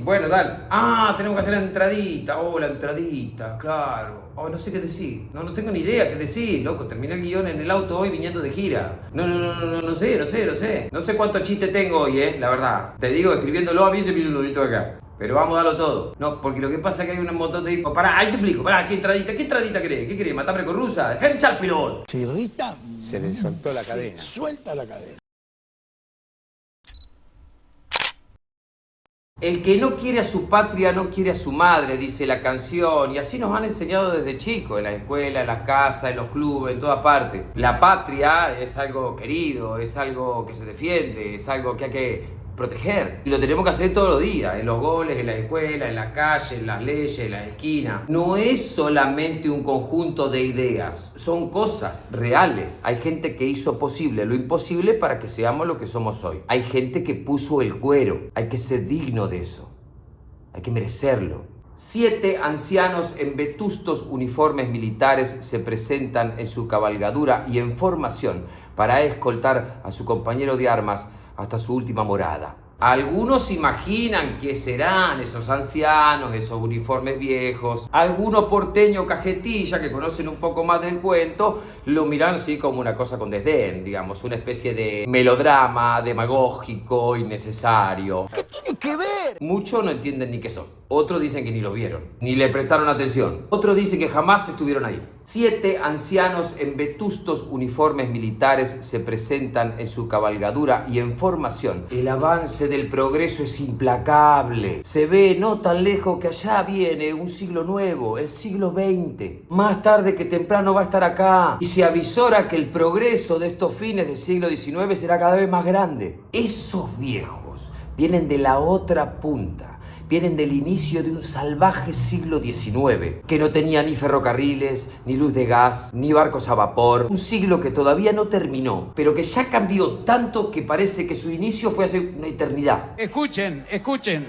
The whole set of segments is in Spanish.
Bueno, dale. Ah, tenemos que hacer la entradita. Oh, la entradita, claro. Oh, no sé qué decir. No tengo ni idea qué decir, loco. Terminé el guión en el auto hoy viniendo de gira. No sé. No sé cuántos chistes tengo hoy, la verdad. Te digo, escribiéndolo a mí se me hizo un nudito acá. Pero vamos a darlo todo. No, porque lo que pasa es que hay un montón de... Pará, ahí te explico. Pará, ¿qué entradita querés? ¿Qué querés? ¿Matarme con rusa? Dejá de echar el pilón. Se irrita. Se le soltó la cadena. Suelta la cadena. El que no quiere a su patria no quiere a su madre, dice la canción, y así nos han enseñado desde chicos, en las escuelas, en las casas, en los clubes, en todas partes. La patria es algo querido, es algo que se defiende, es algo que hay que proteger. Y lo tenemos que hacer todos los días, en los goles, en la escuela, en la calle, en las leyes, en las esquinas. No es solamente un conjunto de ideas, son cosas reales. Hay gente que hizo posible lo imposible para que seamos lo que somos hoy. Hay gente que puso el cuero, hay que ser digno de eso, hay que merecerlo. 7 ancianos en vetustos uniformes militares se presentan en su cabalgadura y en formación para escoltar a su compañero de armas hasta su última morada. Algunos imaginan que serán esos ancianos, esos uniformes viejos. Algunos porteños cajetilla que conocen un poco más del cuento lo miran así como una cosa con desdén, digamos, una especie de melodrama demagógico innecesario. ¿Qué tiene que ver? Muchos no entienden ni qué son. Otros dicen que ni lo vieron, ni le prestaron atención. Otros dicen que jamás estuvieron ahí. 7 ancianos en vetustos uniformes militares se presentan en su cabalgadura y en formación. El avance del progreso es implacable. Se ve no tan lejos que allá viene un siglo nuevo, el siglo XX. Más tarde que temprano va a estar acá. Y se avisora que el progreso de estos fines del siglo XIX será cada vez más grande. Esos viejos vienen de la otra punta. Vienen del inicio de un salvaje siglo XIX, que no tenía ni ferrocarriles, ni luz de gas, ni barcos a vapor. Un siglo que todavía no terminó, pero que ya cambió tanto que parece que su inicio fue hace una eternidad. Escuchen.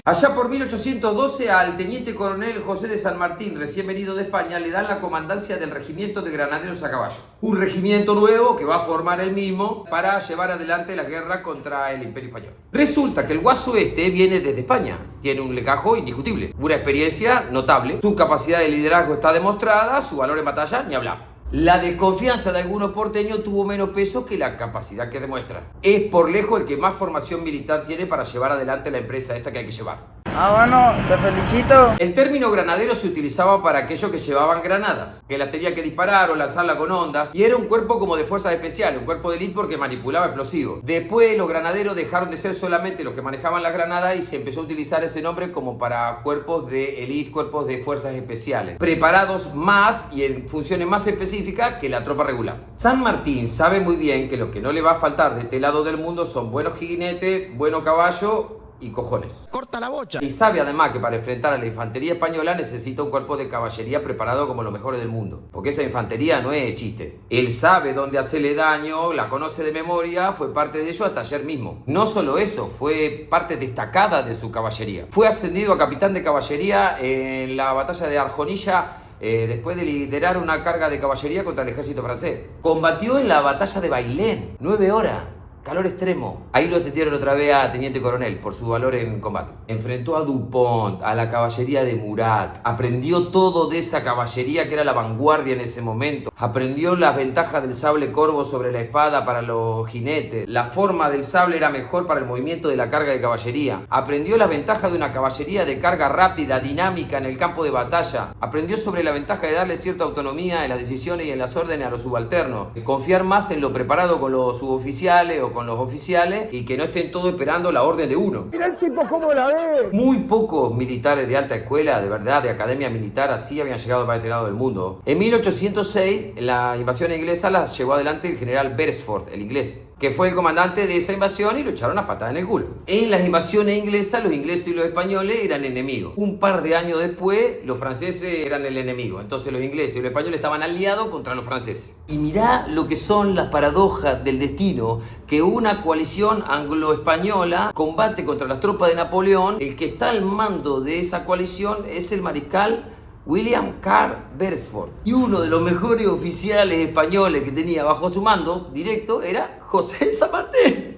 Allá por 1812 al teniente coronel José de San Martín, recién venido de España, le dan la comandancia del regimiento de granaderos a caballo. Un regimiento nuevo que va a formar él mismo para llevar adelante la guerra contra el Imperio Español. Resulta que el guaso viene desde España, tiene un legajo indiscutible, una experiencia notable, su capacidad de liderazgo está demostrada, su valor en batalla ni hablar. La desconfianza de algunos porteños tuvo menos peso que la capacidad que demuestra. Es por lejos el que más formación militar tiene para llevar adelante la empresa esta que hay que llevar. Bueno, te felicito. El término granadero se utilizaba para aquellos que llevaban granadas, que las tenía que disparar o lanzarla con ondas, y era un cuerpo como de fuerzas especiales, un cuerpo de élite porque manipulaba explosivos. Después los granaderos dejaron de ser solamente los que manejaban las granadas y se empezó a utilizar ese nombre como para cuerpos de élite, cuerpos de fuerzas especiales, preparados más y en funciones más específicas que la tropa regular. San Martín sabe muy bien que lo que no le va a faltar de este lado del mundo son buenos jinetes, buenos caballos y cojones. Corta la bocha. Y sabe además que para enfrentar a la infantería española necesita un cuerpo de caballería preparado como los mejores del mundo. Porque esa infantería no es chiste. Él sabe dónde hacerle daño, la conoce de memoria, fue parte de ello hasta ayer mismo. No solo eso, fue parte destacada de su caballería. Fue ascendido a capitán de caballería en la batalla de Arjonilla, después de liderar una carga de caballería contra el ejército francés. Combatió en la batalla de Bailén, 9 horas. Calor extremo. Ahí lo ascendieron otra vez a teniente coronel por su valor en combate. Enfrentó a Dupont, a la caballería de Murat. Aprendió todo de esa caballería que era la vanguardia en ese momento. Aprendió las ventajas del sable corvo sobre la espada para los jinetes. La forma del sable era mejor para el movimiento de la carga de caballería. Aprendió las ventajas de una caballería de carga rápida, dinámica en el campo de batalla. Aprendió sobre la ventaja de darle cierta autonomía en las decisiones y en las órdenes a los subalternos. De confiar más en lo preparado con los suboficiales o con los oficiales y que no estén todos esperando la orden de uno. Mira el tipo cómo la ve. Muy pocos militares de alta escuela, de verdad, de academia militar, así habían llegado para este lado del mundo. En 1806, la invasión inglesa la llevó adelante el general Beresford, el inglés, que fue el comandante de esa invasión y lo echaron a patada en el culo. En las invasiones inglesas, los ingleses y los españoles eran enemigos. Un par de años después, los franceses eran el enemigo. Entonces los ingleses y los españoles estaban aliados contra los franceses. Y mirá lo que son las paradojas del destino, que una coalición anglo-española combate contra las tropas de Napoleón. El que está al mando de esa coalición es el mariscal William Carr Beresford. Y uno de los mejores oficiales españoles que tenía bajo su mando directo era José de San Martín.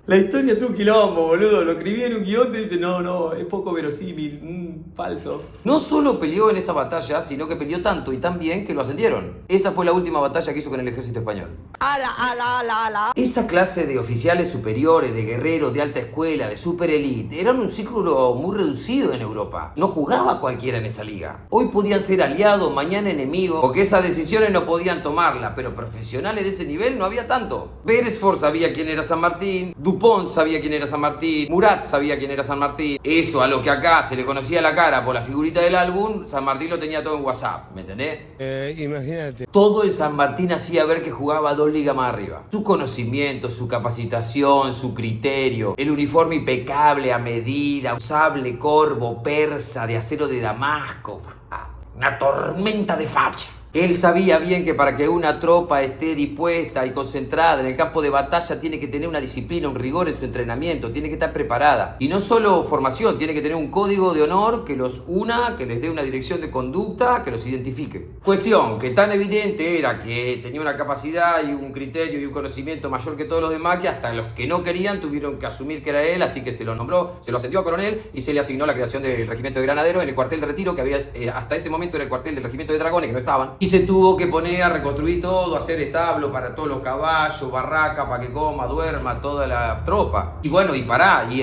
La historia es un quilombo, boludo. Lo escribí en un guión y dice, no, es poco verosímil, falso. No solo peleó en esa batalla, sino que peleó tanto y tan bien que lo ascendieron. Esa fue la última batalla que hizo con el ejército español. Esa clase de oficiales superiores, de guerreros, de alta escuela, de super elite, eran un círculo muy reducido en Europa. No jugaba cualquiera en esa liga. Hoy podían ser aliados, mañana enemigos, porque esas decisiones no podían tomarlas, pero profesionales de ese nivel no había tanto. Beresford sabía quién era San Martín, Dupont sabía quién era San Martín, Murat sabía quién era San Martín. Eso a lo que acá se le conocía la cara por la figurita del álbum, San Martín lo tenía todo en WhatsApp, ¿me entendés? Imagínate. Todo el San Martín hacía ver que jugaba 2 ligas más arriba. Su conocimiento, su capacitación, su criterio, el uniforme impecable a medida, un sable corvo persa de acero de Damasco, una tormenta de facha. Él sabía bien que para que una tropa esté dispuesta y concentrada en el campo de batalla tiene que tener una disciplina, un rigor en su entrenamiento, tiene que estar preparada. Y no solo formación, tiene que tener un código de honor que los una, que les dé una dirección de conducta, que los identifique. Cuestión que tan evidente era que tenía una capacidad y un criterio y un conocimiento mayor que todos los demás, que hasta los que no querían tuvieron que asumir que era él, así que se lo nombró, se lo ascendió a coronel y se le asignó la creación del regimiento de granaderos en el cuartel de retiro, que había hasta ese momento era el cuartel del regimiento de dragones, que no estaban. Y se tuvo que poner a reconstruir todo, hacer establo para todos los caballos, barraca para que coma, duerma, toda la tropa. Y bueno, y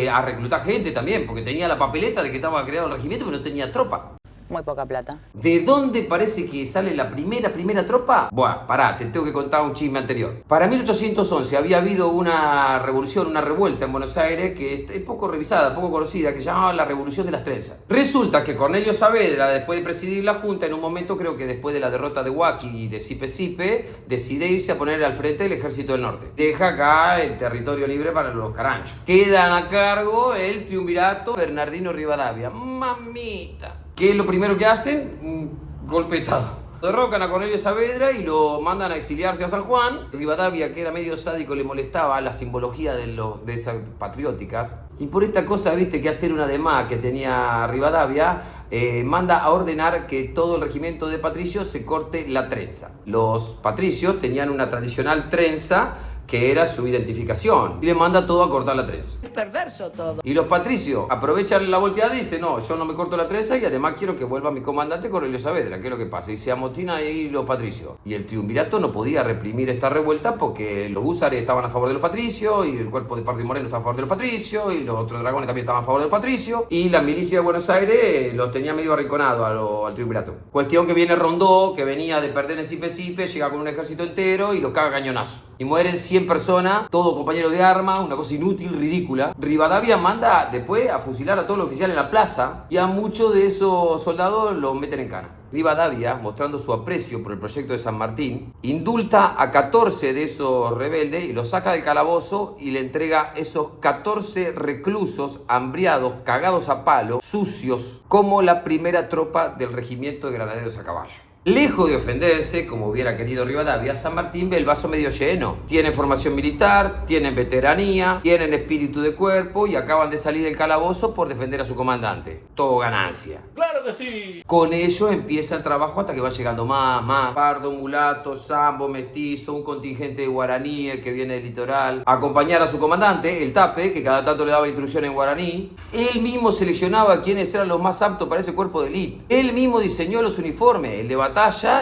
a reclutar gente también, porque tenía la papeleta de que estaba creado el regimiento, pero no tenía tropa. Muy poca plata. ¿De dónde parece que sale la primera tropa? Buah, pará, te tengo que contar un chisme anterior. Para 1811 había habido una revolución, una revuelta en Buenos Aires que es poco revisada, poco conocida, que se llamaba la Revolución de las Trenzas. Resulta que Cornelio Saavedra, después de presidir la Junta, en un momento creo que después de la derrota de Huaki y de Sipe, decide irse a poner al frente del Ejército del Norte. Deja acá el territorio libre para los caranchos. Quedan a cargo el triunvirato Bernardino Rivadavia. Mamita. ¿Qué es lo primero que hacen? Un golpe de estado. Derrocan a Cornelio Saavedra y lo mandan a exiliarse a San Juan. Rivadavia, que era medio sádico, le molestaba la simbología de esas patrióticas. Y por esta cosa, viste, que hacer una demás que tenía Rivadavia, manda a ordenar que todo el regimiento de patricios se corte la trenza. Los patricios tenían una tradicional trenza que era su identificación, y le manda todo a cortar la trenza. Es perverso todo. Y los patricios aprovechan la volteada y dicen, no, yo no me corto la trenza y además quiero que vuelva mi comandante Cornelio Saavedra. ¿Qué es lo que pasa? Y se amotina ahí los patricios. Y el triunvirato no podía reprimir esta revuelta porque los húsares estaban a favor de los patricios, y el cuerpo de Pardo y Moreno estaba a favor de los patricios, y los otros dragones también estaban a favor de los patricios, y la milicia de Buenos Aires los tenía medio arrinconados al triunvirato. Cuestión que viene Rondó, que venía de perder en Sipe, llega con un ejército entero y los caga cañonazo. Y mueren 100 personas, todos compañeros de armas, una cosa inútil, ridícula. Rivadavia manda después a fusilar a todos los oficiales en la plaza y a muchos de esos soldados los meten en cana. Rivadavia, mostrando su aprecio por el proyecto de San Martín, indulta a 14 de esos rebeldes y los saca del calabozo y le entrega esos 14 reclusos hambriados, cagados a palo, sucios, como la primera tropa del regimiento de granaderos a caballo. Lejos de ofenderse, como hubiera querido Rivadavia, San Martín ve el vaso medio lleno. Tienen formación militar, tienen veteranía, tienen espíritu de cuerpo y acaban de salir del calabozo por defender a su comandante. Todo ganancia. ¡Claro que sí! Con ello empieza el trabajo hasta que va llegando más. Pardo, mulato, sambo, mestizo, un contingente de guaraníes que viene del litoral. A acompañar a su comandante, el Tape, que cada tanto le daba instrucción en guaraní. Él mismo seleccionaba quiénes eran los más aptos para ese cuerpo de élite. Él mismo diseñó los uniformes, el de batalla,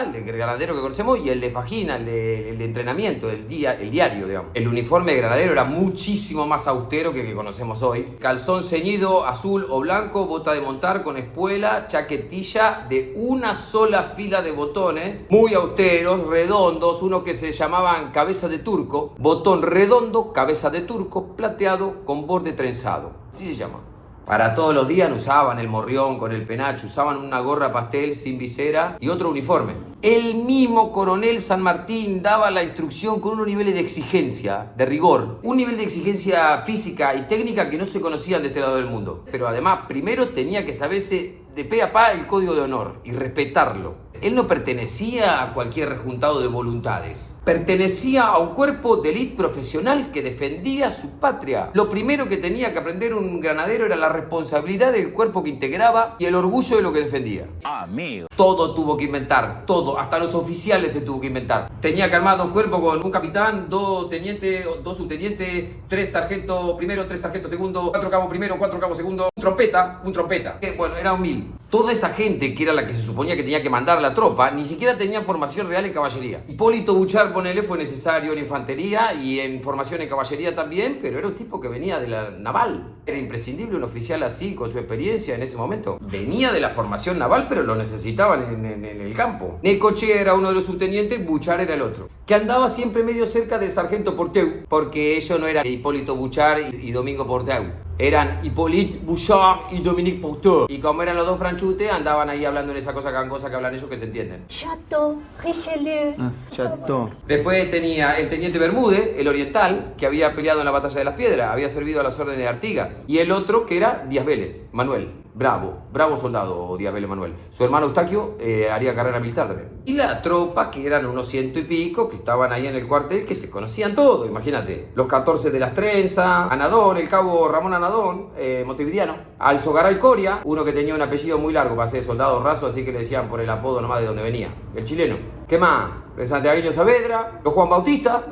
el de granadero que conocemos, y el de fajina, el de entrenamiento, el diario, digamos. El uniforme de granadero era muchísimo más austero que el que conocemos hoy. Calzón ceñido, azul o blanco, bota de montar con espuela, chaquetilla de una sola fila de botones, muy austeros, redondos, unos que se llamaban cabeza de turco, botón redondo, cabeza de turco, plateado con borde trenzado. Así se llama. Para todos los días usaban el morrión con el penacho, usaban una gorra pastel sin visera y otro uniforme. El mismo coronel San Martín daba la instrucción con unos niveles de exigencia, de rigor, un nivel de exigencia física y técnica que no se conocían de este lado del mundo. Pero además, primero tenía que saberse de pe a pa el código de honor y respetarlo. Él no pertenecía a cualquier rejuntado de voluntades. Pertenecía a un cuerpo de élite profesional que defendía su patria. Lo primero que tenía que aprender un granadero era la responsabilidad del cuerpo que integraba y el orgullo de lo que defendía. Amigo. Todo tuvo que inventar, todo, hasta los oficiales se tuvo que inventar. Tenía que armar dos cuerpos con un capitán, dos tenientes, dos subtenientes, tres sargentos primero, tres sargentos segundo, cuatro cabos primero, cuatro cabos segundo, un trompeta. Bueno, era un 1000. Toda esa gente que era la que se suponía que tenía que mandar la tropa, ni siquiera tenía formación real en caballería. Hipólito Buchar, ponele, fue necesario en infantería y en formación en caballería también, pero era un tipo que venía de la naval. Era imprescindible un oficial así, con su experiencia en ese momento. Venía de la formación naval, pero lo necesitaban en el campo. Necochea era uno de los subtenientes, Buchar era el otro. Que andaba siempre medio cerca del sargento Porteu, porque ellos no eran Hipólito Buchar y Domingo Porteu. Eran Hippolyte Bouchard y Dominique Porteu. Y como eran los dos franchutes, andaban ahí hablando en esa cosa gangosa que hablan ellos que se entienden. Chateau, Richelieu. Chateau. Después tenía el teniente Bermúdez, el oriental, que había peleado en la batalla de las Piedras, había servido a las órdenes de Artigas. Y el otro que era Díaz Vélez, Manuel. Bravo soldado Díaz Vélez Manuel. Su hermano Eustaquio haría carrera militar también. Y la tropa, que eran unos 100 y pico, que estaban ahí en el cuartel, que se conocían todos, imagínate. Los 14 de las trenzas, Anadón, el cabo Ramón Anadón, montevideano. Alzogaray Coria, uno que tenía un apellido muy largo para ser soldado raso, así que le decían por el apodo nomás de donde venía. El chileno. ¿Qué más? El santiagueño Saavedra, los Juan Bautista.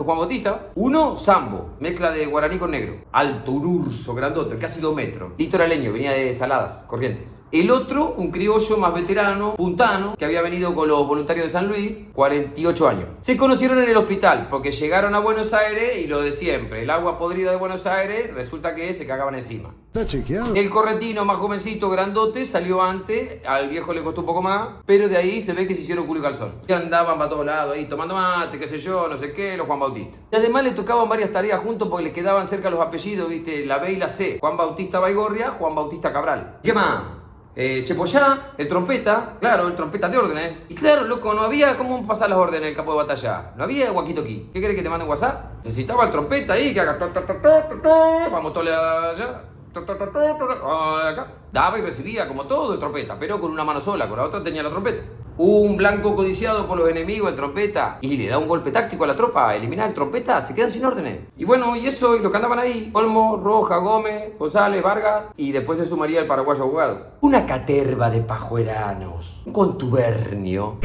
Uno, Sambo, mezcla de guaraní con negro. Alto, un urso, grandote, casi 2 metros. Litoraleño, venía de Saladas, Corrientes. El otro, un criollo más veterano, puntano, que había venido con los voluntarios de San Luis, 48 años. Se conocieron en el hospital, porque llegaron a Buenos Aires y lo de siempre. El agua podrida de Buenos Aires, resulta que se cagaban encima. ¿Está chequeado? El corretino más jovencito, grandote, salió antes, al viejo le costó un poco más, pero de ahí se ve que se hicieron culo y calzón. Y andaban para todos lados ahí, tomando mate, qué sé yo, no sé qué, los Juan Bautista. Y además le tocaban varias tareas juntos porque les quedaban cerca los apellidos, viste, la B y la C. Juan Bautista Baigorria, Juan Bautista Cabral. ¿Qué más? Chepollá, el trompeta, claro, el trompeta de órdenes. Y claro, loco, no había cómo pasar las órdenes en el campo de batalla. No había walkie-talkie. ¿Qué querés que te mande WhatsApp? Necesitaba el trompeta ahí que haga... Vamos todos allá. Acá. Daba y recibía como todo el trompeta, pero con una mano sola, con la otra tenía la trompeta. Un blanco codiciado por los enemigos, el trompeta, y le da un golpe táctico a la tropa, eliminar el trompeta, se quedan sin órdenes. Y bueno, y eso, y los que andaban ahí, Olmo, Roja, Gómez, González, Vargas, y después se sumaría el paraguayo abogado. Una caterva de pajueranos, un contubernio,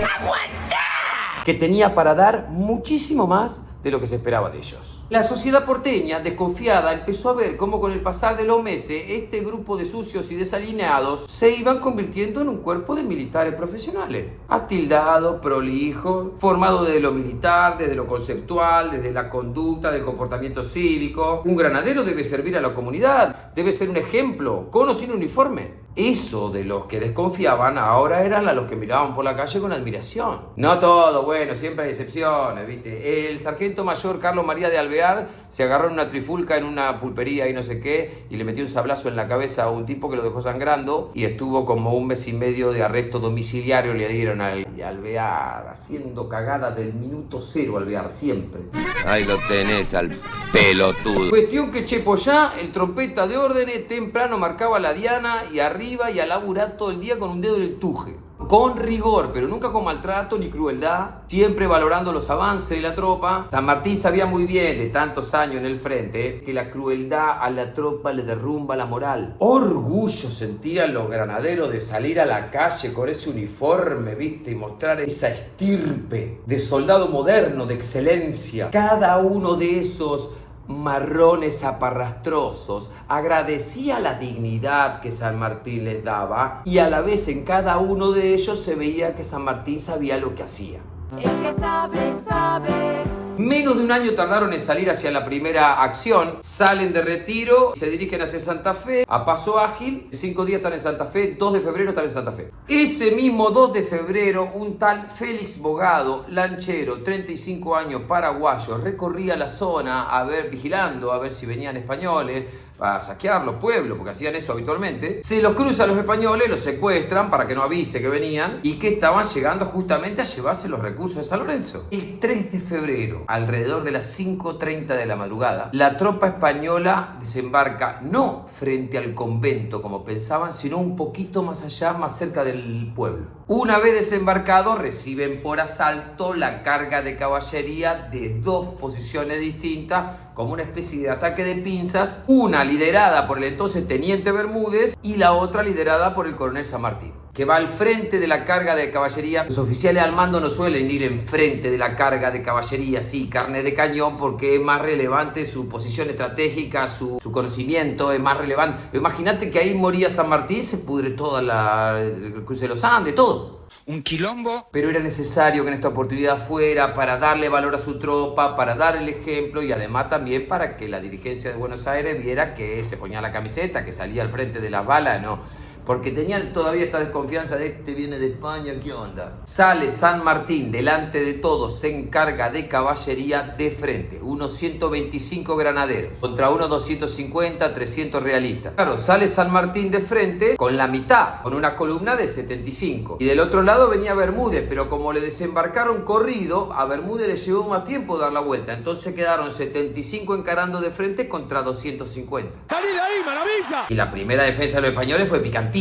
que tenía para dar muchísimo más de lo que se esperaba de ellos. La sociedad porteña, desconfiada, empezó a ver cómo con el pasar de los meses este grupo de sucios y desalineados se iban convirtiendo en un cuerpo de militares profesionales. Atildado, prolijo, formado desde lo militar, desde lo conceptual, desde la conducta, del comportamiento cívico. Un granadero debe servir a la comunidad, debe ser un ejemplo, con o sin uniforme. Eso de los que desconfiaban ahora eran a los que miraban por la calle con admiración. No todo, bueno, siempre hay excepciones, ¿viste? El sargento mayor Carlos María de Alvear se agarró en una trifulca en una pulpería y no sé qué y le metió un sablazo en la cabeza a un tipo que lo dejó sangrando y estuvo como 1 mes y medio de arresto domiciliario le dieron al Alvear, haciendo cagada del minuto 0 Alvear, siempre. Ahí lo tenés al pelotudo. Cuestión que Chepollá, el trompeta de órdenes, temprano marcaba la diana y arriba y a laburar todo el día con un dedo en el tuje. Con rigor, pero nunca con maltrato ni crueldad, siempre valorando los avances de la tropa. San Martín sabía muy bien, de tantos años en el frente, que la crueldad a la tropa le derrumba la moral. Orgullo sentían los granaderos de salir a la calle con ese uniforme, viste, y mostrar esa estirpe de soldado moderno, de excelencia. Cada uno de esos marrones aparrastrosos agradecía la dignidad que San Martín les daba y a la vez en cada uno de ellos se veía que San Martín sabía lo que hacía. El que sabe, sabe. Menos de un año tardaron en salir hacia la primera acción, salen de retiro, se dirigen hacia Santa Fe, a paso ágil, 5 días están en Santa Fe, 2 de febrero están en Santa Fe. Ese mismo 2 de febrero, un tal Félix Bogado, lanchero, 35 años, paraguayo, recorría la zona vigilando a ver si venían españoles, a saquear los pueblos, porque hacían eso habitualmente. Se los cruzan los españoles, los secuestran para que no avise que venían y que estaban llegando justamente a llevarse los recursos de San Lorenzo. El 3 de febrero, alrededor de las 5:30 de la madrugada, la tropa española desembarca no frente al convento como pensaban, sino un poquito más allá, más cerca del pueblo. Una vez desembarcados, reciben por asalto la carga de caballería de dos posiciones distintas, como una especie de ataque de pinzas, una liderada por el entonces teniente Bermúdez y la otra liderada por el coronel San Martín, que va al frente de la carga de caballería. Los oficiales al mando no suelen ir enfrente de la carga de caballería, sí, carne de cañón, porque es más relevante su posición estratégica, su conocimiento es más relevante. Imagínate que ahí moría San Martín, se pudre toda el cruce de los Andes, todo. Un quilombo. Pero era necesario que en esta oportunidad fuera para darle valor a su tropa, para dar el ejemplo y además también para que la dirigencia de Buenos Aires viera que se ponía la camiseta, que salía al frente de las balas, no. Porque tenían todavía esta desconfianza de este viene de España, ¿qué onda? Sale San Martín delante de todos, se encarga de caballería de frente, unos 125 granaderos contra unos 250, 300 realistas. Claro, sale San Martín de frente con la mitad, con una columna de 75. Y del otro lado venía Bermúdez, pero como le desembarcaron corrido, a Bermúdez le llevó más tiempo dar la vuelta. Entonces quedaron 75 encarando de frente contra 250. ¡Salí de ahí, maravilla! Y la primera defensa de los españoles fue picantísima.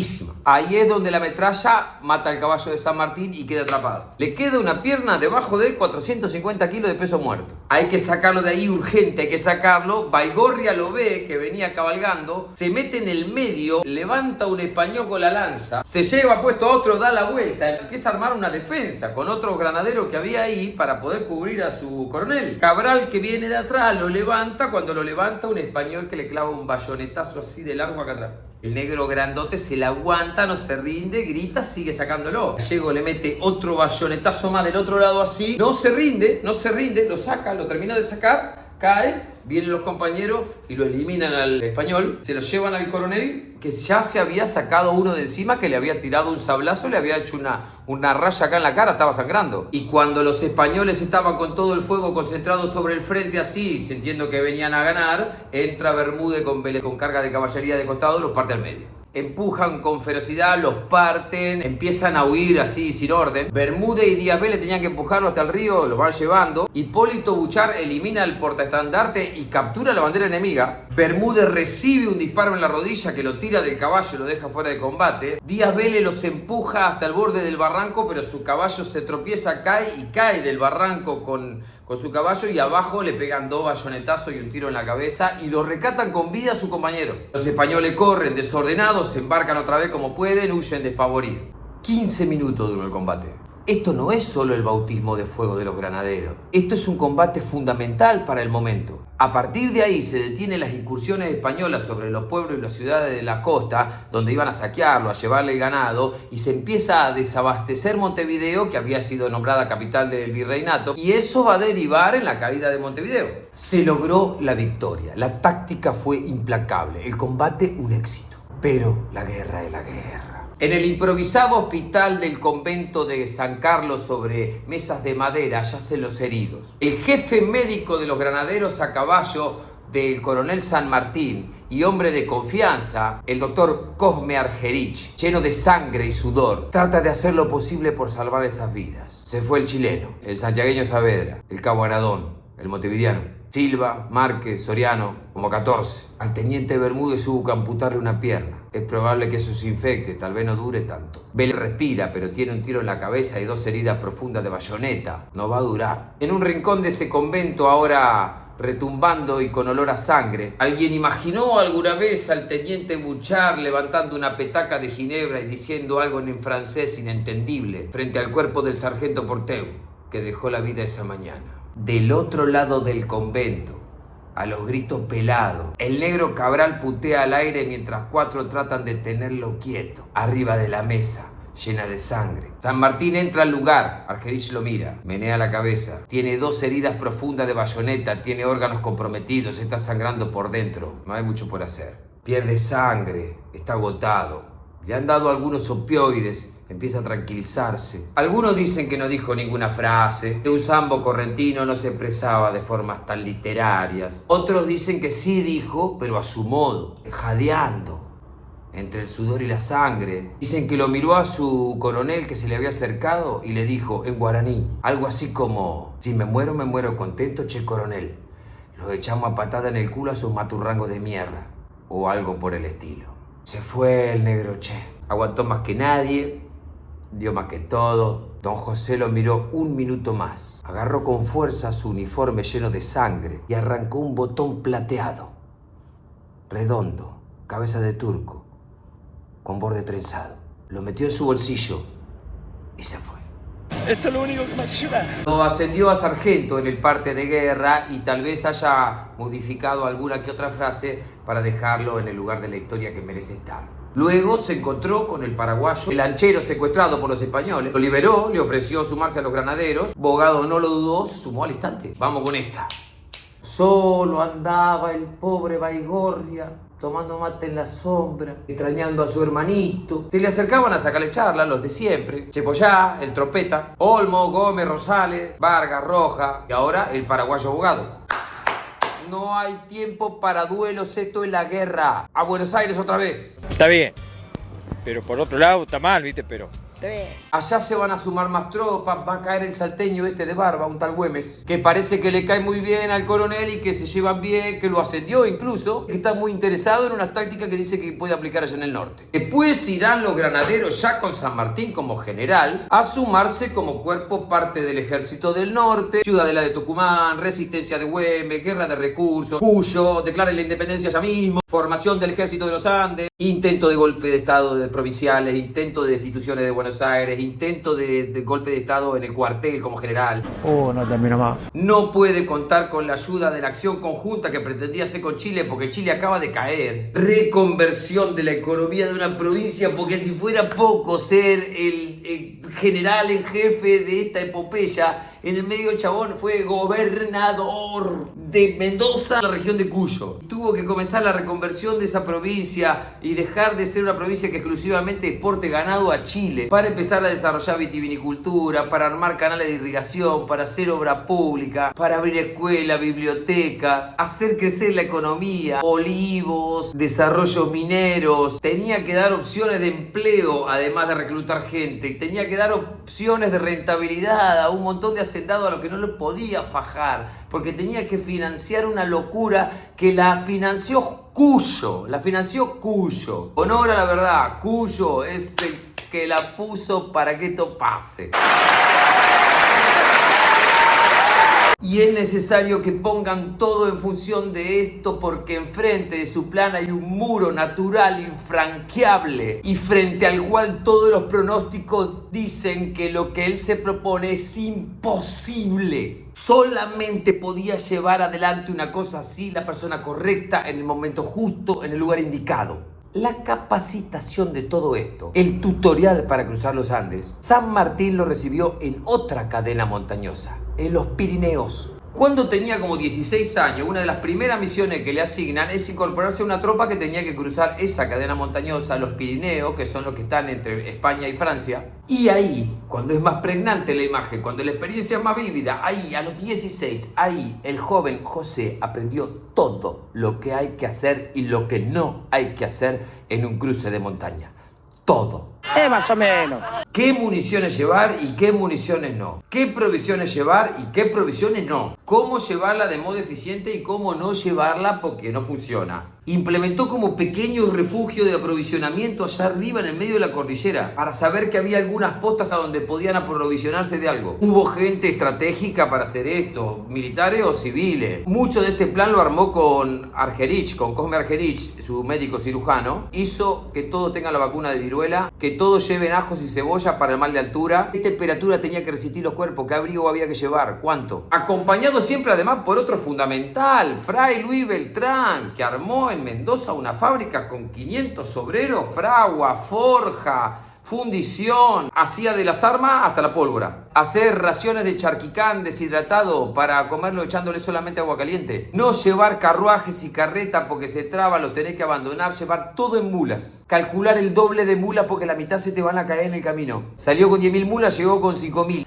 Ahí es donde la metralla mata al caballo de San Martín y queda atrapado. Le queda una pierna debajo de 450 kilos de peso muerto. Hay que sacarlo de ahí urgente, hay que sacarlo. Baigorria lo ve, que venía cabalgando, se mete en el medio, levanta un español con la lanza, se lleva puesto a otro, da la vuelta, empieza a armar una defensa con otros granaderos que había ahí para poder cubrir a su coronel. Cabral, que viene de atrás, lo levanta. Cuando lo levanta, un español que le clava un bayonetazo así de largo acá atrás. El negro grandote se la aguanta, no se rinde, grita, sigue sacándolo. Gallego le mete otro bayonetazo más del otro lado así. No se rinde, lo saca, lo termina de sacar, cae, vienen los compañeros y lo eliminan al español. Se lo llevan al coronel, que ya se había sacado uno de encima, que le había tirado un sablazo, le había hecho una raya acá en la cara, estaba sangrando. Y cuando los españoles estaban con todo el fuego concentrado sobre el frente así, sintiendo que venían a ganar, entra Bermúdez con carga de caballería de costado y los parte al medio. Empujan con ferocidad, los parten, empiezan a huir así sin orden. Bermúdez y Díaz Vélez tenían que empujarlo hasta el río, lo van llevando. Hipólito Buchar elimina el portaestandarte y captura la bandera enemiga. Bermúdez recibe un disparo en la rodilla que lo tira del caballo y lo deja fuera de combate. Díaz Vélez los empuja hasta el borde del barranco, pero su caballo se tropieza, cae del barranco con su caballo y abajo le pegan 2 bayonetazos y un tiro en la cabeza y lo rescatan con vida a su compañero. Los españoles corren desordenados, se embarcan otra vez como pueden, huyen despavoridos. 15 minutos duró el combate. Esto no es solo el bautismo de fuego de los granaderos. Esto es un combate fundamental para el momento. A partir de ahí se detienen las incursiones españolas sobre los pueblos y las ciudades de la costa, donde iban a saquearlo, a llevarle el ganado, y se empieza a desabastecer Montevideo, que había sido nombrada capital del virreinato, y eso va a derivar en la caída de Montevideo. Se logró la victoria, la táctica fue implacable, el combate un éxito. Pero la guerra es la guerra. En el improvisado hospital del convento de San Carlos, sobre mesas de madera, yacen los heridos. El jefe médico de los granaderos a caballo del coronel San Martín y hombre de confianza, el doctor Cosme Argerich, lleno de sangre y sudor, trata de hacer lo posible por salvar esas vidas. Se fue el chileno, el santiagueño Saavedra, el cabo Anadón, el montevideano, Silva, Márquez, Soriano, como 14. Al teniente Bermúdez hubo que amputarle una pierna. Es probable que eso se infecte, tal vez no dure tanto. Vélez respira, pero tiene un tiro en la cabeza y 2 heridas profundas de bayoneta. No va a durar. En un rincón de ese convento, ahora retumbando y con olor a sangre, ¿alguien imaginó alguna vez al teniente Buchar levantando una petaca de ginebra y diciendo algo en francés inentendible frente al cuerpo del sargento Porteu, que dejó la vida esa mañana? Del otro lado del convento, a los gritos pelados, el negro Cabral putea al aire mientras 4 tratan de tenerlo quieto, arriba de la mesa, llena de sangre. San Martín entra al lugar, Argerich lo mira, menea la cabeza, tiene 2 heridas profundas de bayoneta, tiene órganos comprometidos, está sangrando por dentro, no hay mucho por hacer. Pierde sangre, está agotado, le han dado algunos opioides empieza a tranquilizarse. Algunos dicen que no dijo ninguna frase, que un sambo correntino no se expresaba de formas tan literarias. Otros dicen que sí dijo, pero a su modo, jadeando entre el sudor y la sangre. Dicen que lo miró a su coronel que se le había acercado y le dijo en guaraní, algo así como: si me muero contento, che coronel. Los echamos a patada en el culo a sus maturrangos de mierda. O algo por el estilo. Se fue el negro Che. Aguantó más que nadie, dio más que todo. Don José lo miró un minuto más. Agarró con fuerza su uniforme lleno de sangre y arrancó un botón plateado, redondo, cabeza de turco, con borde trenzado. Lo metió en su bolsillo y se fue. Esto es lo único que me hace llorar. Lo ascendió a sargento en el parte de guerra y tal vez haya modificado alguna que otra frase para dejarlo en el lugar de la historia que merece estar. Luego se encontró con el paraguayo, el lanchero secuestrado por los españoles. Lo liberó, le ofreció sumarse a los granaderos. Bogado no lo dudó, se sumó al instante. Vamos con esta. Solo andaba el pobre Baigorria, tomando mate en la sombra, extrañando a su hermanito. Se le acercaban a sacarle charla, los de siempre. Chepollá, el Tropeta, Olmo, Gómez, Rosales, Vargas, Roja y ahora el paraguayo Bogado. No hay tiempo para duelos, esto es la guerra. A Buenos Aires otra vez. Está bien, pero por otro lado está mal, ¿viste? Pero está bien. Allá se van a sumar más tropas, va a caer el salteño este de barba, un tal Güemes, que parece que le cae muy bien al coronel y que se llevan bien, que lo ascendió incluso, que está muy interesado en unas tácticas que dice que puede aplicar allá en el norte. Después irán los granaderos ya con San Martín como general a sumarse como cuerpo parte del ejército del norte, Ciudadela de Tucumán, resistencia de Güemes, guerra de recursos, Cuyo, declara la independencia ya mismo, formación del ejército de los Andes, intento de golpe de estado de provinciales, intento de destituciones de Buenos Aires, intento de golpe de estado en el cuartel como general. No termino más. No puede contar con la ayuda de la acción conjunta que pretendía hacer con Chile porque Chile acaba de caer. Reconversión de la economía de una provincia porque si fuera poco ser el general en jefe de esta epopeya, en el medio el chabón fue gobernador de Mendoza, la región de Cuyo. Tuvo que comenzar la reconversión de esa provincia y dejar de ser una provincia que exclusivamente exporte ganado a Chile para empezar a desarrollar vitivinicultura, para armar canales de irrigación, para hacer obra pública, para abrir escuela, biblioteca, hacer crecer la economía, olivos, desarrollos mineros. Tenía que dar opciones de empleo además de reclutar gente. Tenía que dar opciones de rentabilidad a un montón de hacendado a lo que no lo podía fajar, porque tenía que financiar una locura que la financió Cuyo. Honor a la verdad, Cuyo es el que la puso para que esto pase. Y es necesario que pongan todo en función de esto porque enfrente de su plan hay un muro natural infranqueable y frente al cual todos los pronósticos dicen que lo que él se propone es imposible. Solamente podía llevar adelante una cosa así la persona correcta en el momento justo, en el lugar indicado. La capacitación de todo esto, el tutorial para cruzar los Andes, San Martín lo recibió en otra cadena montañosa, en los Pirineos. Cuando tenía como 16 años, una de las primeras misiones que le asignan es incorporarse a una tropa que tenía que cruzar esa cadena montañosa, los Pirineos, que son los que están entre España y Francia. Y ahí, cuando es más pregnante la imagen, cuando la experiencia es más vívida, ahí a los 16, ahí el joven José aprendió todo lo que hay que hacer y lo que no hay que hacer en un cruce de montaña. Todo. Más o menos. ¿Qué municiones llevar y qué municiones no? ¿Qué provisiones llevar y qué provisiones no? ¿Cómo llevarla de modo eficiente y cómo no llevarla porque no funciona? Implementó como pequeño refugio de aprovisionamiento allá arriba en el medio de la cordillera para saber que había algunas postas a donde podían aprovisionarse de algo. Hubo gente estratégica para hacer esto, militares o civiles. Mucho de este plan lo armó con Argerich, con Cosme Argerich, su médico cirujano. Hizo que todo tenga la vacuna de viruela, que todos lleven ajos y cebolla para el mal de altura. ¿Qué temperatura tenía que resistir los cuerpos? ¿Qué abrigo había que llevar? ¿Cuánto? Acompañado siempre además por otro fundamental, Fray Luis Beltrán, que armó en Mendoza una fábrica con 500 obreros, fragua, forja, fundición, hacía de las armas hasta la pólvora. Hacer raciones de charquicán deshidratado para comerlo echándole solamente agua caliente. No llevar carruajes y carretas porque se traba, lo tenés que abandonar, llevar todo en mulas. Calcular el doble de mulas porque la mitad se te van a caer en el camino. Salió con 10.000 mulas, llegó con 5.000.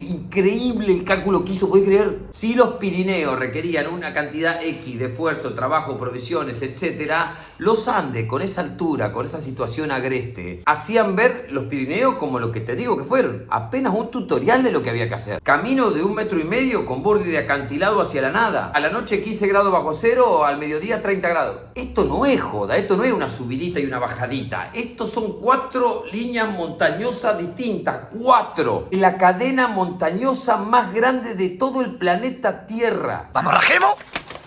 Increíble el cálculo que hizo, ¿podés creer? Si los Pirineos requerían una cantidad X de esfuerzo, trabajo, provisiones, etc., los Andes, con esa altura, con esa situación agreste, hacían ver los Pirineos como lo que te digo que fueron. Apenas un tutorial de lo que había que hacer. Camino de 1,5 metros con borde de acantilado hacia la nada. A la noche 15 grados bajo cero, al mediodía 30 grados. Esto no es joda, esto no es una subidita y una bajadita. Estos son 4 líneas montañosas distintas. 4. La cadena montañosa más grande de todo el planeta Tierra. ¿Vamos, rajemos?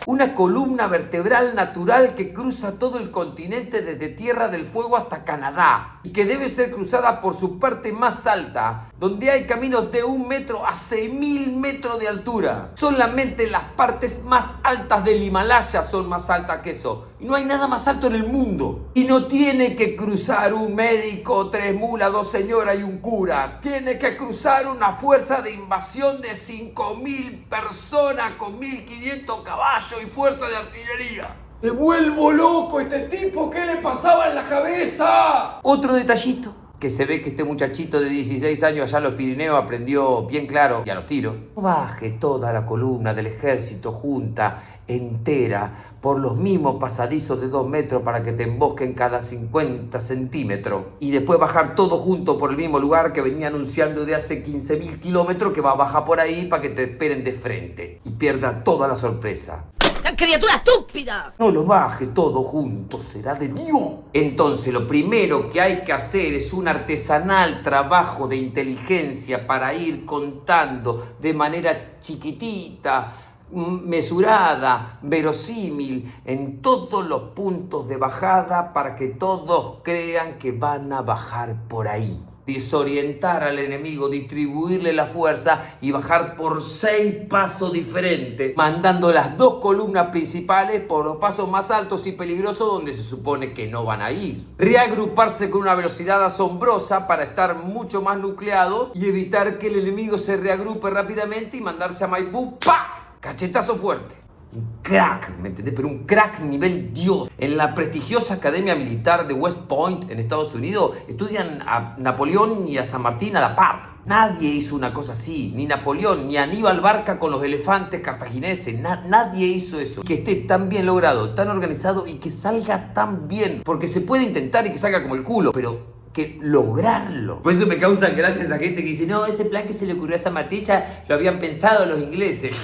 Una columna vertebral natural que cruza todo el continente desde Tierra del Fuego hasta Canadá y que debe ser cruzada por su parte más alta, donde hay caminos de 1 metro a 6.000 metros de altura. Solamente las partes más altas del Himalaya son más altas que eso. Y no hay nada más alto en el mundo. Y no tiene que cruzar un médico, 3 mulas, 2 señoras y un cura. Tiene que cruzar una fuerza de invasión de 5.000 personas con 1.500 caballos y fuerza de artillería. ¡Me vuelvo loco este tipo! ¿Qué le pasaba en la cabeza? Otro detallito, que se ve que este muchachito de 16 años allá en los Pirineos aprendió bien claro y a los tiros. No baje toda la columna del ejército junta, entera, por los mismos pasadizos de 2 metros para que te embosquen cada 50 centímetros. Y después bajar todo junto por el mismo lugar que venía anunciando de hace 15.000 kilómetros que va a bajar por ahí para que te esperen de frente. Y pierda toda la sorpresa. ¡La criatura estúpida! No lo baje todo junto, será de Dios. Entonces lo primero que hay que hacer es un artesanal trabajo de inteligencia para ir contando de manera chiquitita, mesurada, verosímil, en todos los puntos de bajada para que todos crean que van a bajar por ahí. Desorientar al enemigo, distribuirle la fuerza y bajar por 6 pasos diferentes, mandando las 2 columnas principales por los pasos más altos y peligrosos donde se supone que no van a ir. Reagruparse con una velocidad asombrosa para estar mucho más nucleado y evitar que el enemigo se reagrupe rápidamente y mandarse a Maipú, ¡pa! Cachetazo fuerte. Un crack, ¿me entendés? Pero un crack nivel Dios. En la prestigiosa Academia Militar de West Point, en Estados Unidos, estudian a Napoleón y a San Martín a la par. Nadie hizo una cosa así. Ni Napoleón, ni Aníbal Barca con los elefantes cartagineses. Nadie hizo eso. Que esté tan bien logrado, tan organizado y que salga tan bien. Porque se puede intentar y que salga como el culo, pero que lograrlo. Por eso me causan gracias a gente que dice, no, ese plan que se le ocurrió a San Martín ya lo habían pensado los ingleses.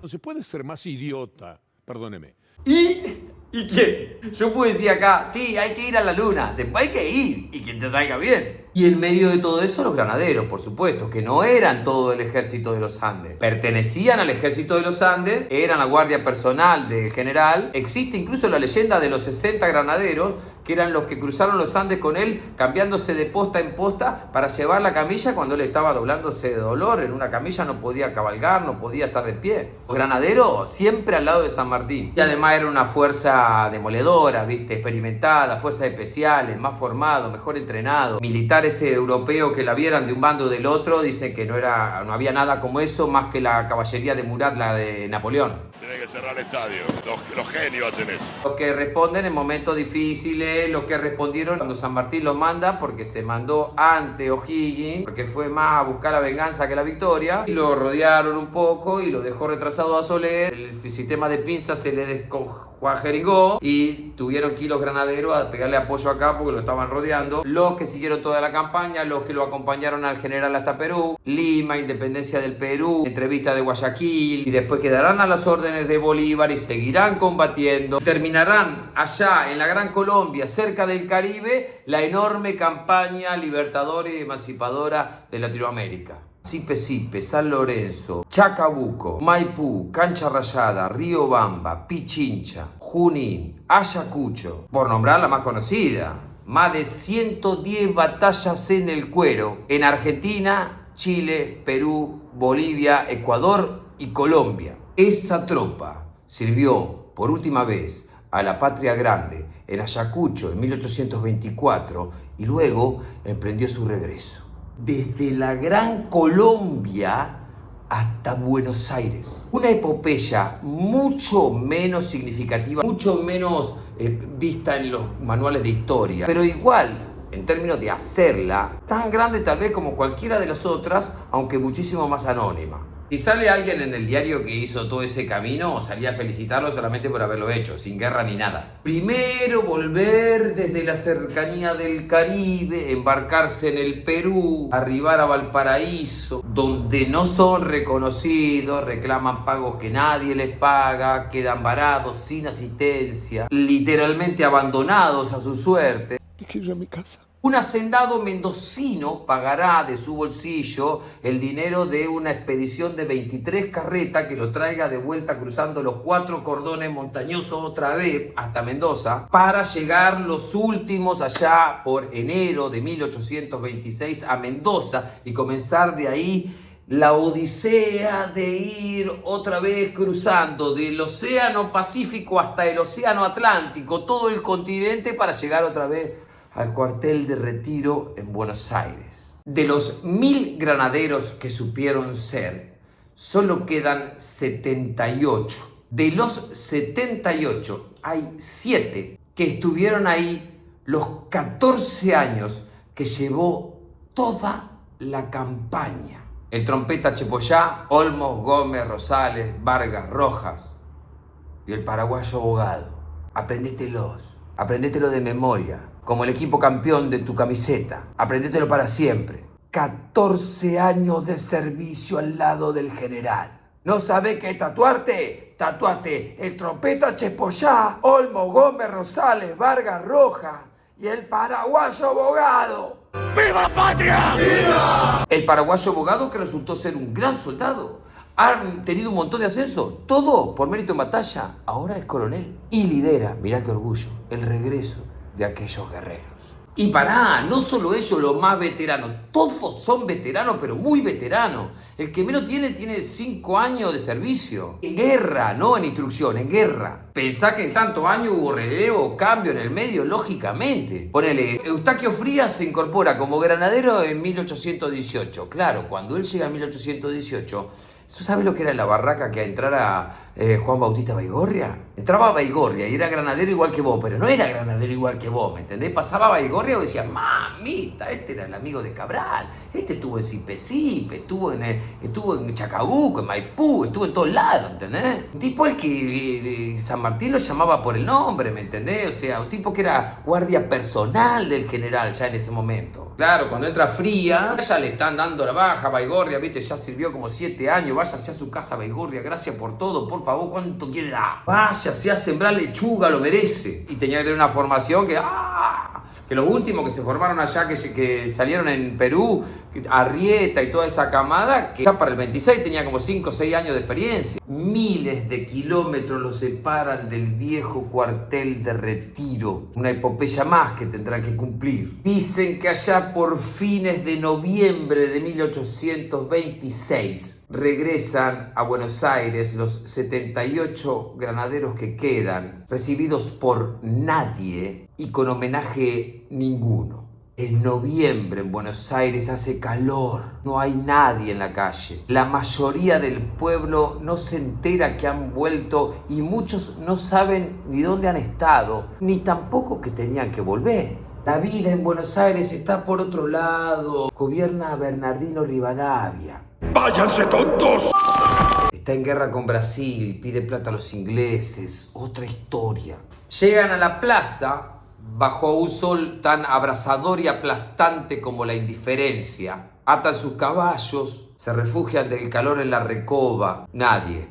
No se puede ser más idiota, perdóneme. ¿Y qué? Yo puedo decir acá, sí, hay que ir a la luna, después hay que ir, y que te salga bien. Y en medio de todo eso los granaderos, por supuesto, que no eran todo el ejército de los Andes. Pertenecían al ejército de los Andes, eran la guardia personal del general. Existe incluso la leyenda de los 60 granaderos, que eran los que cruzaron los Andes con él, cambiando de posta en posta para llevar la camilla cuando él estaba doblándose de dolor. En una camilla no podía cabalgar, no podía estar de pie. Los granaderos siempre al lado de San Martín. Y además era una fuerza demoledora, ¿viste? Experimentada, fuerzas especiales, más formado, mejor entrenado. Militares europeos que la vieran de un bando o del otro dicen que no había nada como eso más que la caballería de Murat, la de Napoleón. Tiene que cerrar el estadio. Los genios hacen eso. Los que responden en momentos difíciles, los que respondieron cuando San Martín los manda, porque se mandó ante O'Higgins, porque fue más a buscar la venganza que la victoria, y lo rodearon un poco y lo dejó retrasado a Soler. El sistema de pinzas se le descuajeringó y tuvieron que ir los granaderos a pegarle apoyo acá porque lo estaban rodeando. Los que siguieron toda la campaña, los que lo acompañaron al general hasta Perú, Lima, independencia del Perú, entrevista de Guayaquil, y después quedarán a las órdenes de Bolívar y seguirán combatiendo. Terminarán allá en la Gran Colombia, cerca del Caribe, la campaña libertadora y emancipadora de Latinoamérica. Sipe, San Lorenzo, Chacabuco, Maipú, Cancha Rayada, Riobamba, Pichincha, Junín, Ayacucho, por nombrar la más conocida. Más de 110 batallas en el cuero en Argentina, Chile, Perú, Bolivia, Ecuador y Colombia. Esa tropa sirvió por última vez a la Patria Grande en Ayacucho en 1824 y luego emprendió su regreso. Desde la Gran Colombia hasta Buenos Aires. Una epopeya mucho menos significativa, mucho menos vista en los manuales de historia, pero igual, en términos de hacerla, tan grande tal vez como cualquiera de las otras, aunque muchísimo más anónima. Si sale alguien en el diario que hizo todo ese camino, salía a felicitarlo solamente por haberlo hecho, sin guerra ni nada. Primero volver desde la cercanía del Caribe, embarcarse en el Perú, arribar a Valparaíso, donde no son reconocidos, reclaman pagos que nadie les paga, quedan varados, sin asistencia, literalmente abandonados a su suerte. Me quiero ir a mi casa. Un hacendado mendocino pagará de su bolsillo el dinero de una expedición de 23 carretas que lo traiga de vuelta cruzando los 4 cordones montañosos otra vez hasta Mendoza para llegar los últimos allá por enero de 1826 a Mendoza y comenzar de ahí la odisea de ir otra vez cruzando del Océano Pacífico hasta el Océano Atlántico, todo el continente para llegar otra vez al cuartel de retiro en Buenos Aires. De los 1000 granaderos que supieron ser, solo quedan 78. De los 78 hay 7 que estuvieron ahí los 14 años que llevó toda la campaña. El trompeta Chepollá, Olmos, Gómez, Rosales, Vargas, Rojas y el paraguayo Bogado. Aprendételo de memoria. Como el equipo campeón de tu camiseta. Aprendételo para siempre. 14 años de servicio al lado del general. ¿No sabés qué tatuarte? Tatuate el trompeta Chepollá, Olmo, Gómez, Rosales, Vargas, Rojas y el paraguayo Bogado. ¡Viva patria! ¡Viva! El paraguayo Bogado que resultó ser un gran soldado. Han tenido un montón de ascensos, todo por mérito en batalla. Ahora es coronel y lidera, mirá qué orgullo, el regreso de aquellos guerreros. Y pará, no solo ellos los más veteranos, todos son veteranos, pero muy veteranos. El que menos tiene 5 años de servicio. En guerra, no en instrucción, en guerra. Pensá que en tantos años hubo relevo, cambio en el medio, lógicamente. Ponele, Eustaquio Frías se incorpora como granadero en 1818. Claro, cuando él llega en 1818... ¿Tú sabes lo que era la barraca que entrara Juan Bautista Baigorria? Entraba a Baigorria y era granadero igual que vos, pero no era granadero igual que vos, ¿me entendés? Pasaba a Baigorria y decía, mamita, este era el amigo de Cabral, este estuvo en Cipecipe, estuvo en Chacabuco, en Maipú, estuvo en todos lados, ¿entendés? Un tipo al que San Martín lo llamaba por el nombre, ¿me entendés? O sea, un tipo que era guardia personal del general ya en ese momento. Claro, cuando entra Fría, ya le están dando la baja a Baigorria, viste, ya sirvió como 7 años, váyase a su casa Baigorria, gracias por todo, por favor, ¿cuánto quiere dar? Váyase a sembrar lechuga, lo merece. Y tenía que tener una formación que los últimos que se formaron allá, que salieron en Perú, Arrieta y toda esa camada, que ya para el 26 tenía como 5 o 6 años de experiencia. Miles de kilómetros los separan del viejo cuartel de retiro. Una epopeya más que tendrán que cumplir. Dicen que allá por fines de noviembre de 1826 regresan a Buenos Aires los 78 granaderos que quedan, recibidos por nadie y con homenaje ninguno. En noviembre en Buenos Aires hace calor, no hay nadie en la calle. La mayoría del pueblo no se entera que han vuelto y muchos no saben ni dónde han estado, ni tampoco que tenían que volver. La vida en Buenos Aires está por otro lado. Gobierna Bernardino Rivadavia. ¡Váyanse tontos! Está en guerra con Brasil, pide plata a los ingleses, otra historia. Llegan a la plaza bajo un sol tan abrasador y aplastante como la indiferencia. Atan sus caballos, se refugian del calor en la recoba. Nadie.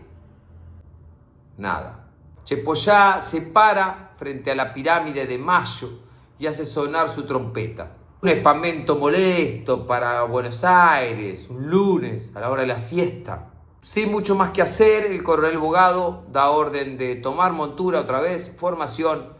Nada. Chepollá se para frente a la pirámide de Mayo y hace sonar su trompeta. Un espamento molesto para Buenos Aires, un lunes a la hora de la siesta. Sin mucho más que hacer, el coronel Bogado da orden de tomar montura otra vez, formación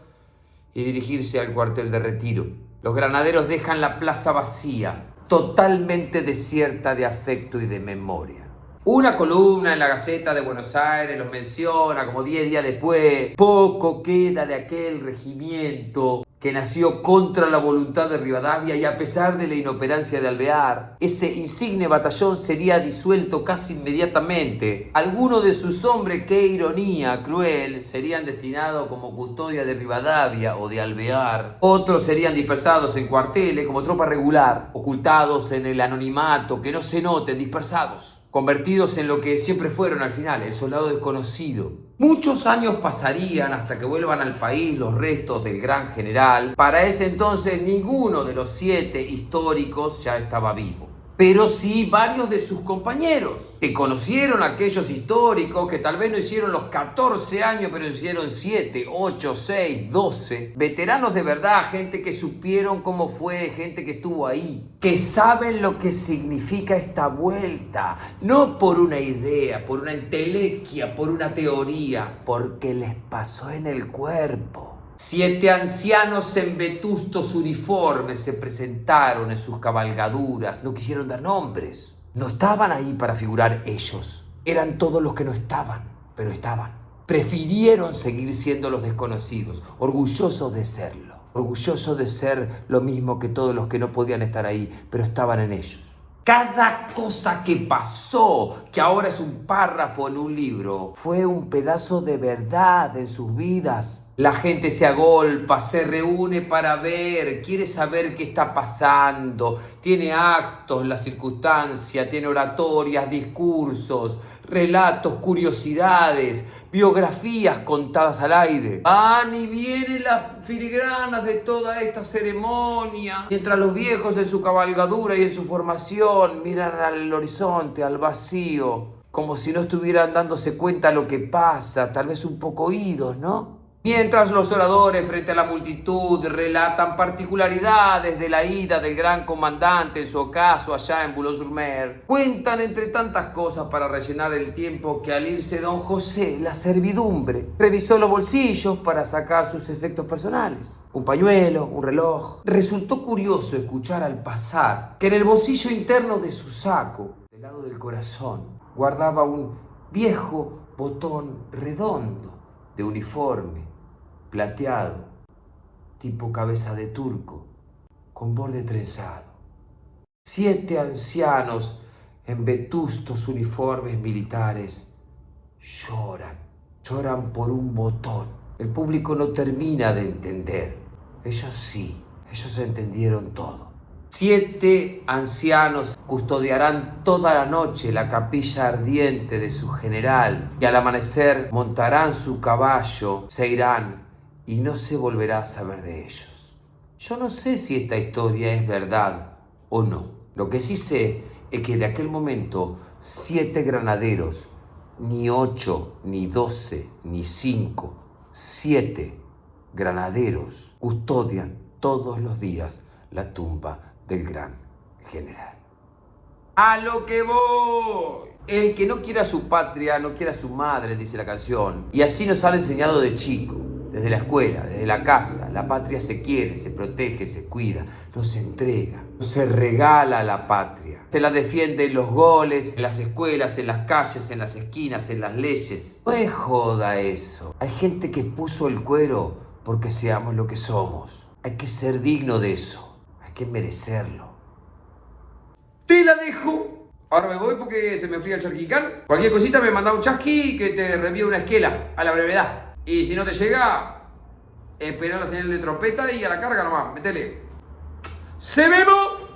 y dirigirse al cuartel de retiro. Los granaderos dejan la plaza vacía, totalmente desierta de afecto y de memoria. Una columna en la Gaceta de Buenos Aires los menciona como 10 días después. Poco queda de aquel regimiento que nació contra la voluntad de Rivadavia y a pesar de la inoperancia de Alvear, ese insigne batallón sería disuelto casi inmediatamente. Algunos de sus hombres, qué ironía cruel, serían destinados como custodia de Rivadavia o de Alvear. Otros serían dispersados en cuarteles como tropa regular, ocultados en el anonimato, que no se noten, dispersados. Convertidos en lo que siempre fueron al final, el soldado desconocido. Muchos años pasarían hasta que vuelvan al país los restos del gran general. Para ese entonces ninguno de los 7 históricos ya estaba vivo. Pero sí varios de sus compañeros, que conocieron a aquellos históricos, que tal vez no hicieron los 14 años, pero hicieron 7, 8, 6, 12. Veteranos de verdad, gente que supieron cómo fue, gente que estuvo ahí. Que saben lo que significa esta vuelta. No por una idea, por una entelequia, por una teoría. Porque les pasó en el cuerpo. 7 ancianos en vetustos uniformes se presentaron en sus cabalgaduras. No quisieron dar nombres. No estaban ahí para figurar ellos. Eran todos los que no estaban, pero estaban. Prefirieron seguir siendo los desconocidos, orgullosos de serlo. Orgullosos de ser lo mismo que todos los que no podían estar ahí, pero estaban en ellos. Cada cosa que pasó, que ahora es un párrafo en un libro, fue un pedazo de verdad en sus vidas. La gente se agolpa, se reúne para ver, quiere saber qué está pasando. Tiene actos, la circunstancia, tiene oratorias, discursos, relatos, curiosidades, biografías contadas al aire. Van y vienen las filigranas de toda esta ceremonia. Mientras los viejos en su cabalgadura y en su formación miran al horizonte, al vacío, como si no estuvieran dándose cuenta de lo que pasa, tal vez un poco oídos, ¿no? Mientras los oradores frente a la multitud relatan particularidades de la ida del gran comandante en su ocaso allá en Boulogne-sur-Mer, cuentan entre tantas cosas para rellenar el tiempo que al irse don José, la servidumbre, revisó los bolsillos para sacar sus efectos personales. Un pañuelo, un reloj. Resultó curioso escuchar al pasar que en el bolsillo interno de su saco, del lado del corazón, guardaba un viejo botón redondo de uniforme, plateado, tipo cabeza de turco, con borde trenzado. 7 ancianos en vetustos uniformes militares lloran por un botón. El público no termina de entender. Ellos sí, ellos entendieron todo. 7 ancianos custodiarán toda la noche la capilla ardiente de su general y al amanecer montarán su caballo, se irán y no se volverá a saber de ellos. Yo no sé si esta historia es verdad o no. Lo que sí sé es que de aquel momento 7 granaderos, ni 8, ni 12, ni 5, 7 granaderos custodian todos los días la tumba del gran general. ¡A lo que voy! El que no quiera a su patria, no quiera a su madre, dice la canción. Y así nos han enseñado de chico, desde la escuela, desde la casa. La patria se quiere, se protege, se cuida, no se entrega, no se regala a la patria. Se la defiende en los goles, en las escuelas, en las calles, en las esquinas, en las leyes. No es joda eso. Hay gente que puso el cuero porque seamos lo que somos. Hay que ser digno de eso. Hay que merecerlo. Te la dejo. Ahora me voy porque se me enfría el charquicán. Cualquier cosita me manda un chasqui que te reenvíe una esquela a la brevedad. Y si no te llega, espera la señal de trompeta y a la carga nomás. Métele. ¡Se vemos!